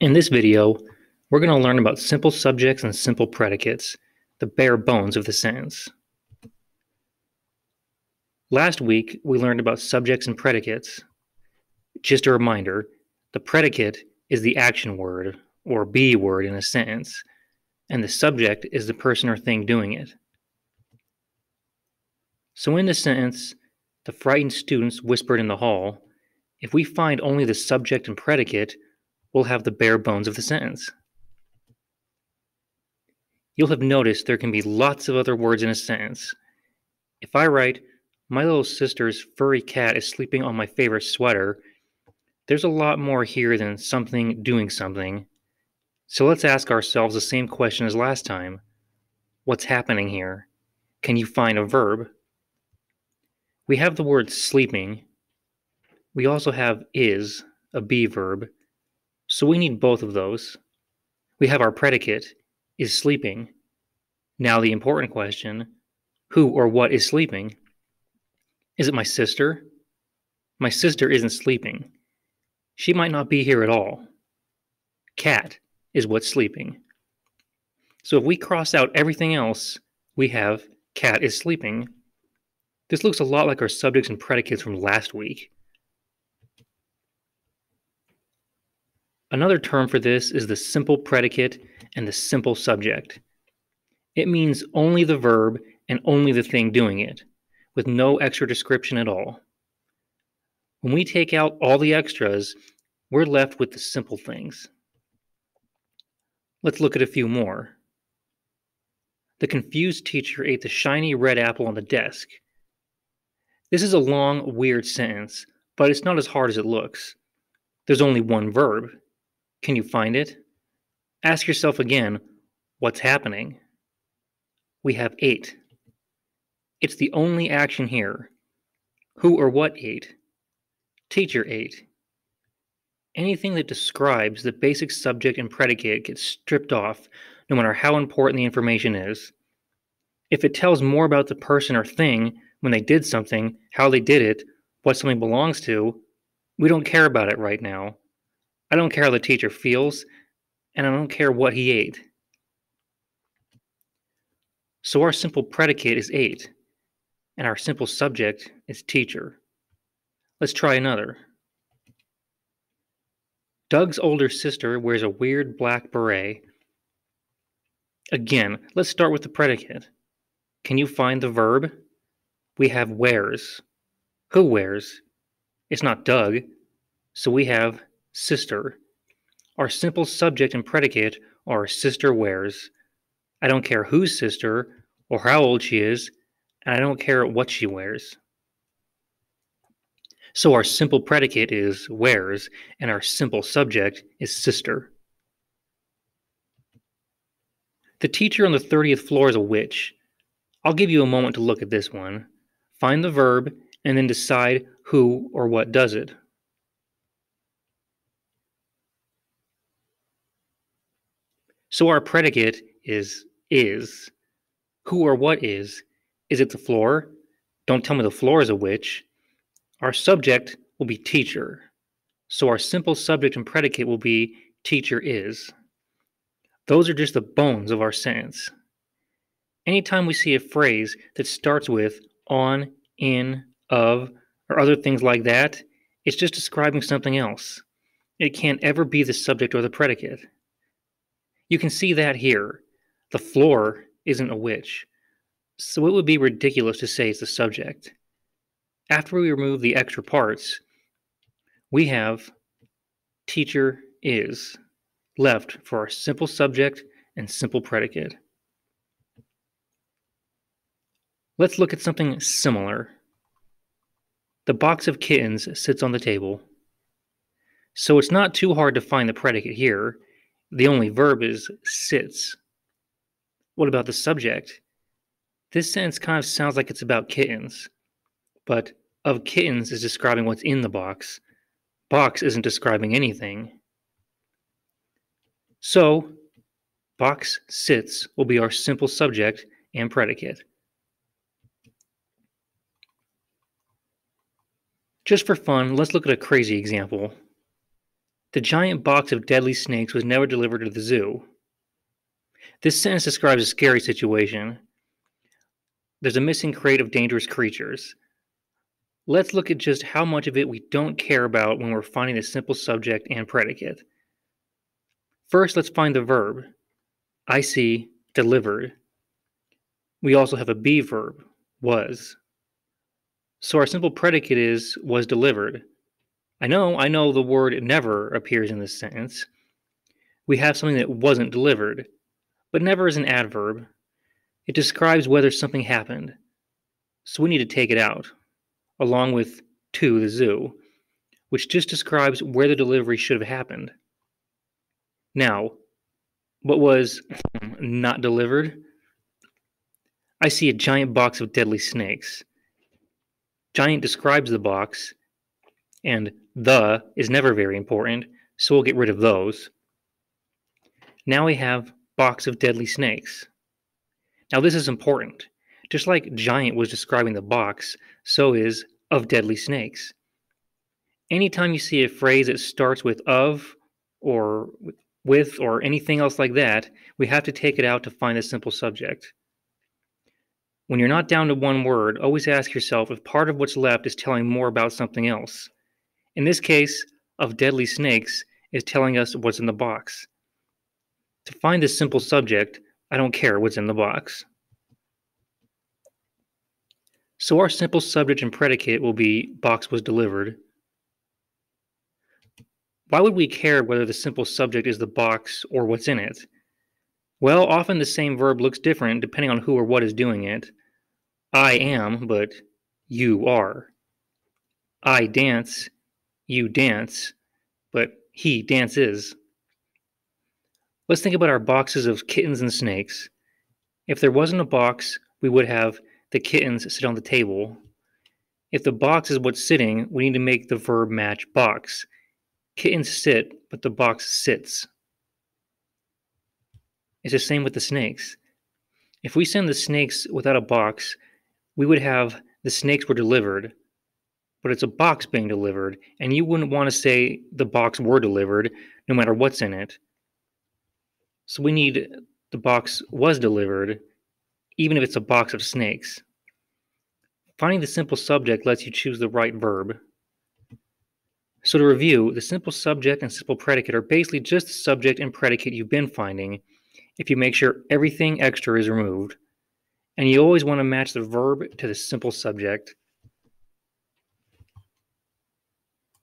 In this video, we're going to learn about simple subjects and simple predicates, the bare bones of the sentence. Last week, we learned about subjects and predicates. Just a reminder, the predicate is the action word, or be word in a sentence, and the subject is the person or thing doing it. So in the sentence, the frightened students whispered in the hall, if we find only the subject and predicate, we'll have the bare bones of the sentence. You'll have noticed there can be lots of other words in a sentence. If I write, my little sister's furry cat is sleeping on my favorite sweater, there's a lot more here than something doing something. So let's ask ourselves the same question as last time. What's happening here? Can you find a verb? We have the word sleeping. We also have is, a be verb. So we need both of those. We have our predicate, is sleeping. Now the important question, who or what is sleeping? Is it my sister? My sister isn't sleeping. She might not be here at all. Cat is what's sleeping. So if we cross out everything else, we have cat is sleeping. This looks a lot like our subjects and predicates from last week. Another term for this is the simple predicate and the simple subject. It means only the verb and only the thing doing it, with no extra description at all. When we take out all the extras, we're left with the simple things. Let's look at a few more. The confused teacher ate the shiny red apple on the desk. This is a long, weird sentence, but it's not as hard as it looks. There's only one verb. Can you find it? Ask yourself again, what's happening? We have ate. It's the only action here. Who or what ate? Teacher ate. Anything that describes the basic subject and predicate gets stripped off, no matter how important the information is. If it tells more about the person or thing, when they did something, how they did it, what something belongs to, we don't care about it right now. I don't care how the teacher feels, and I don't care what he ate. So our simple predicate is ate, and our simple subject is teacher. Let's try another. Doug's older sister wears a weird black beret. Again, let's start with the predicate. Can you find the verb? We have wears. Who wears? It's not Doug, so we have sister. Our simple subject and predicate are sister wears. I don't care whose sister or how old she is, and I don't care what she wears. So our simple predicate is wears, and our simple subject is sister. The teacher on the 30th floor is a witch. I'll give you a moment to look at this one. Find the verb, and then decide who or what does it. So our predicate is. Who or what is? Is it the floor? Don't tell me the floor is a witch. Our subject will be teacher. So our simple subject and predicate will be teacher is. Those are just the bones of our sentence. Anytime we see a phrase that starts with on, in, of, or other things like that, it's just describing something else. It can't ever be the subject or the predicate. You can see that here. The floor isn't a witch, so it would be ridiculous to say it's the subject. After we remove the extra parts, we have teacher is left for our simple subject and simple predicate. Let's look at something similar. The box of kittens sits on the table. So it's not too hard to find the predicate here. The only verb is sits. What about the subject? This sentence kind of sounds like it's about kittens, but of kittens is describing what's in the box. Box isn't describing anything. So, box sits will be our simple subject and predicate. Just for fun, let's look at a crazy example. The giant box of deadly snakes was never delivered to the zoo. This sentence describes a scary situation. There's a missing crate of dangerous creatures. Let's look at just how much of it we don't care about when we're finding the simple subject and predicate. First, let's find the verb. I see, delivered. We also have a be verb, was. So our simple predicate is was delivered. I know the word never appears in this sentence. We have something that wasn't delivered, but never is an adverb. It describes whether something happened. So we need to take it out, along with to the zoo, which just describes where the delivery should have happened. Now, what was not delivered? I see a giant box of deadly snakes. Giant describes the box, and the is never very important, so we'll get rid of those. Now we have box of deadly snakes. Now this is important. Just like giant was describing the box, so is of deadly snakes. Anytime you see a phrase that starts with of or with or anything else like that, we have to take it out to find the simple subject. When you're not down to one word, always ask yourself if part of what's left is telling more about something else. In this case, of deadly snakes is telling us what's in the box. To find this simple subject, I don't care what's in the box. So our simple subject and predicate will be box was delivered. Why would we care whether the simple subject is the box or what's in it? Well, often the same verb looks different depending on who or what is doing it. I am, but you are. I dance, you dance, but he dances. Let's think about our boxes of kittens and snakes. If there wasn't a box, we would have the kittens sit on the table. If the box is what's sitting, we need to make the verb match box. Kittens sit, but the box sits. It's the same with the snakes. If we send the snakes without a box, we would have the snakes were delivered, but it's a box being delivered, and you wouldn't want to say the box were delivered no matter what's in it. So we need the box was delivered, even if it's a box of snakes. Finding the simple subject lets you choose the right verb. So to review, the simple subject and simple predicate are basically just the subject and predicate you've been finding if you make sure everything extra is removed. And you always want to match the verb to the simple subject.